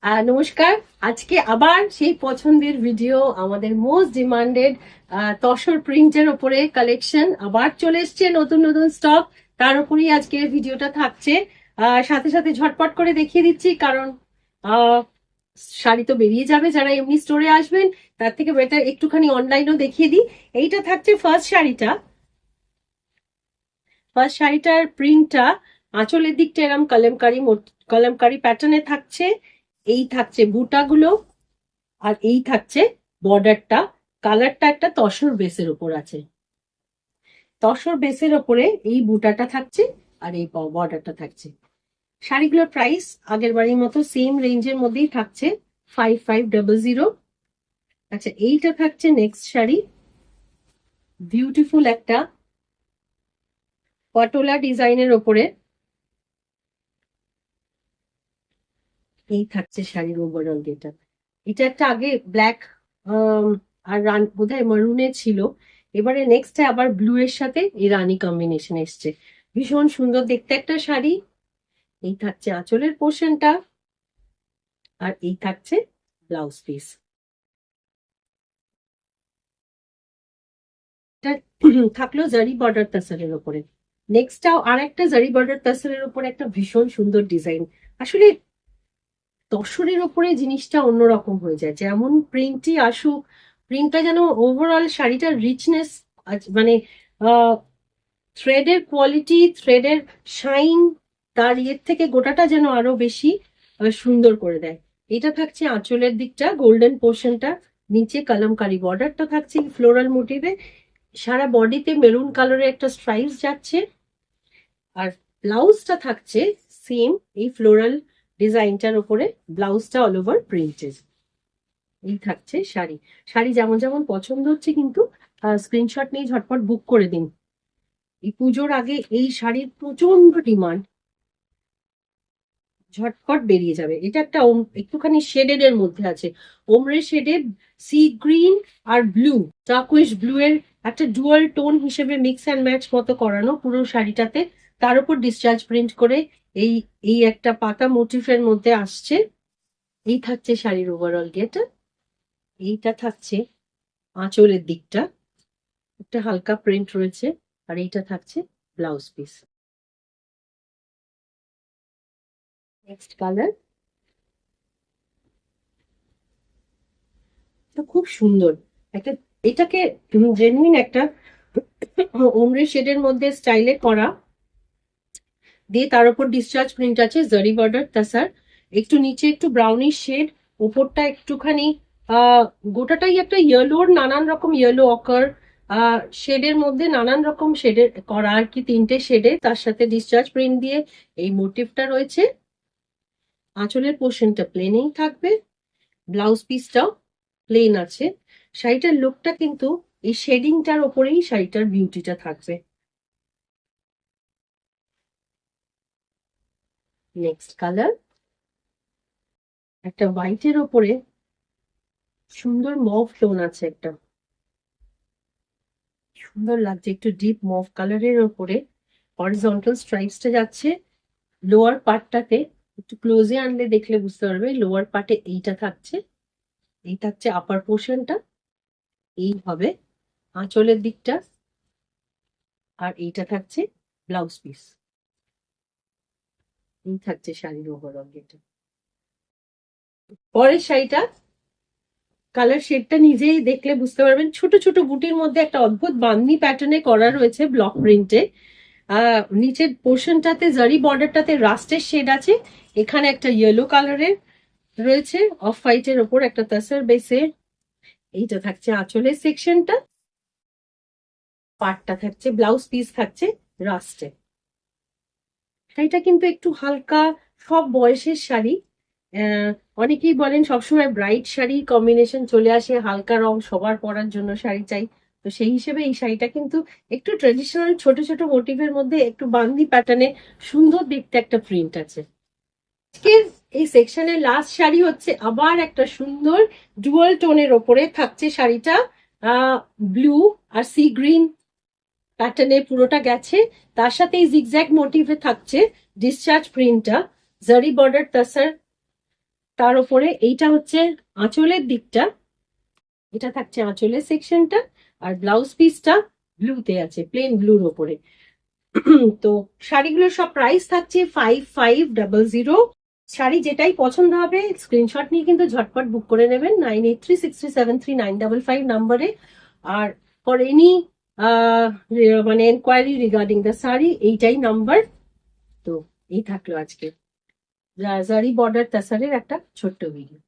নমস্কার। আজকে আবার সেই পছন্দের ভিডিও, আমাদের মোস্ট ডিমান্ডেড তসর প্রিন্টের ওপরে কালেকশন আবার চলে এসছে, নতুন নতুন স্টক। তার উপরেই আজকের ভিডিওটা থাকছে। সাথে সাথে ঝটপট করে দেখিয়ে দিচ্ছি, কারণ আহ, শাড়ি তো বেরিয়ে যাবে। যারা এমনি স্টোরে আসবেন তার থেকে বেটার একটুখানি অনলাইনেও দেখিয়ে দিই। এইটা থাকছে ফার্স্ট শাড়িটার প্রিন্টটা আঁচলের দিকটা এরকম কলমকারি প্যাটার্নে থাকছে। এই থাকছে বুটাগুলো, আর এই থাকছে বর্ডারটা। কালারটা একটা তসর বেসের উপর আছে, তসর বেসের ওপরে এই বুটাটা থাকছে আর এই বর্ডারটা থাকছে। শাড়িগুলোর প্রাইস আগের বাড়ির মতো সেম রেঞ্জের মধ্যেই থাকছে, 5500। আচ্ছা, এইটা থাকছে নেক্সট শাড়ি, বিউটিফুল একটা পটোলা ডিজাইনের ওপরে। এই থাকছে শাড়ির ওভারঅল যেটা, এটা একটা আগে ব্ল্যাক আর বোধহয় মারুনে ছিল, এবারে নেক্সট আবার ব্লু এর সাথে এই রানী কম্বিনেশন এসছে। ভীষণ সুন্দর দেখতে একটা শাড়ি। এই থাকছে আঁচলের পোর্শনটা, আর এই থাকছে ব্লাউজ পিস। থাকলো জারি বর্ডার তাসারের উপরে। নেক্সটটাও আর একটা জারি বর্ডার তাসারের উপরে একটা ভীষণ সুন্দর ডিজাইন। আসলে তসরের ওপরে জিনিসটা অন্যরকম হয়ে যায়, যেমন প্রিন্টই আসুক, প্রিন্টটা যেন ওভারঅল শাড়িটার রিচনেস, মানে থ্রেডের কোয়ালিটি, থ্রেডের শাইন, তার ইয়ের থেকে গোটাটা যেন আরো বেশি সুন্দর করে দেয়। এটা থাকছে আঁচলের দিকটা, গোল্ডেন পোর্শনটা, নিচে কলমকারি বর্ডারটা থাকছে ফ্লোরাল মোটিভে, সারা বডিতে মেরুন কালারের একটা স্ট্রাইপস যাচ্ছে, আর ব্লাউজটা থাকছে সেম এই ফ্লোরাল ডিজাইনটার উপরে, ব্লাউজটা অল ওভার প্রিন্টেড। এই থাকছে শাড়ি। শাড়ি যেমন যেমন পছন্দ হচ্ছে কিন্তু স্ক্রিনশট নিয়ে ঝটপট বুক করে দিন। এই পুজোর আগে এই শাড়ির প্রচন্ড ডিমান্ড, ঝটপট বেরিয়ে যাবে। এটা একটা একটুখানি শেডেড এর মধ্যে আছে, ওমরে শেডে সি গ্রিন আর ব্লু, টাকুইশ ব্লু এর একটা ডুয়াল টোন হিসেবে মিক্স অ্যান্ড ম্যাচ মতো করানো পুরো শাড়িটাতে। তার উপর ডিসচার্জ প্রিন্ট করে এই এই একটা পাতা মোটিফের মধ্যে আসছে। এই থাকছে শাড়ির ওভারঅল গেট। এইটা থাকছে আঁচলের দিকটা, একটা হালকা প্রিন্ট রয়েছে, আর এইটা থাকছে ব্লাউজ পিস। নেক্সট কালার, খুব সুন্দর একটা, এটাকে জেনুইন একটা ওমরে শেডের মধ্যে স্টাইলে করা, দিয়ে তার উপর ডিসচার্জ প্রিন্ট আছে, জারি বর্ডার তাসার, একটু নিচে একটু ব্রাউনিশ শেড, ওপরটা একটুখানি গোটাটাই একটা ইয়েলোর নানান রকম ইয়েলো অকার শেডের মধ্যে নানান রকম শেডের করা আর কি, তিনটে শেডে, তার সাথে ডিসচার্জ প্রিন্ট দিয়ে এই মোটিভটা রয়েছে। আঁচলের পোর্শনটা প্লেনেই থাকবে, ব্লাউজ পিসটাও প্লেন আছে। শাড়িটার লুকটা কিন্তু এই শেডিংটার ওপরেই শাড়িটার বিউটিটা থাকবে। নেক্সট কালার, একটা হোয়াইটের ওপরে সুন্দর মভ টোন আছে, একটা সুন্দর লাগছে, একটু ডিপ মভ কালারের ওপরে হরিজন্টাল স্ট্রাইপসটা যাচ্ছে লোয়ার পার্টটাতে। একটু ক্লোজে আনলে দেখলে বুঝতে পারবে, লোয়ার পার্টে এইটা থাকছে, এই থাকছে আপার পোর্শনটা, এই হবে আঁচলের দিকটা, আর এইটা থাকছে ব্লাউজ পিস। এই থাকছে শাড়ির ওভারঅল এটা। পরের শাড়িটা কালার শেডটা নিজেই দেখলে বুঝতে পারবেন, ছোট ছোট বুটির মধ্যে একটা অদ্ভুত বান্দি প্যাটার্নে করা রয়েছে ব্লক প্রিন্টে। নিচের পোর্শনটাতে জারি বর্ডারটাতে রাস্টের শেড আছে, এখানে একটা ইয়েলো কালারের রয়েছে অফ হোয়াইটের ওপর একটা তাসার বেসে। এইটা থাকছে আঁচলের সেকশনটা, পাটটা থাকছে, ব্লাউজ পিস থাকছে রাস্টে। শাড়িটা কিন্তু একটু হালকা, সব বয়সের শাড়ি। অনেকেই বলেন সবসময় ব্রাইট শাড়ি কম্বিনেশন চলে আসে, হালকা রং সবার পরার জন্য শাড়ি চাই, তো সেই হিসেবে এই শাড়িটা কিন্তু একটু ট্রেডিশনাল ছোট ছোট মোটিভের মধ্যে একটু বান্দি প্যাটার্নে সুন্দর দেখতে একটা প্রিন্ট আছে। আজকের এই সেকশনের লাস্ট শাড়ি হচ্ছে আবার একটা সুন্দর ডুয়াল টোনের ওপরে থাকছে শাড়িটা, ব্লু আর সি গ্রিন প্যাটার্নে পুরোটা গেছে, তার সাথে এই জিগজ্যাগ মোটিভে থাকছে ডিসচার্জ প্রিন্টটা, জারি বর্ডার তাসার তার উপরে এইটা হচ্ছে আঁচলের দিকটা, এটা থাকছে আঁচলের সেকশনটা, আর ব্লাউজ পিসটা ব্লুতে আছে, প্লেন ব্লুর ওপরে। তো শাড়িগুলোর সব প্রাইস থাকছে 5500। শাড়ি যেটাই পছন্দ হবে স্ক্রিনশট নিয়ে কিন্তু ঝটপট বুক করে নেবেন 9836373955 নাম্বারে। আর ফর এনি মানে এনকোয়ারি রিগার্ডিং দ্য শাড়ি, এইটাই নাম্বার। তো এই থাকলো আজকে জারি বর্ডার তাসারের একটা ছোট্ট ভিডিও।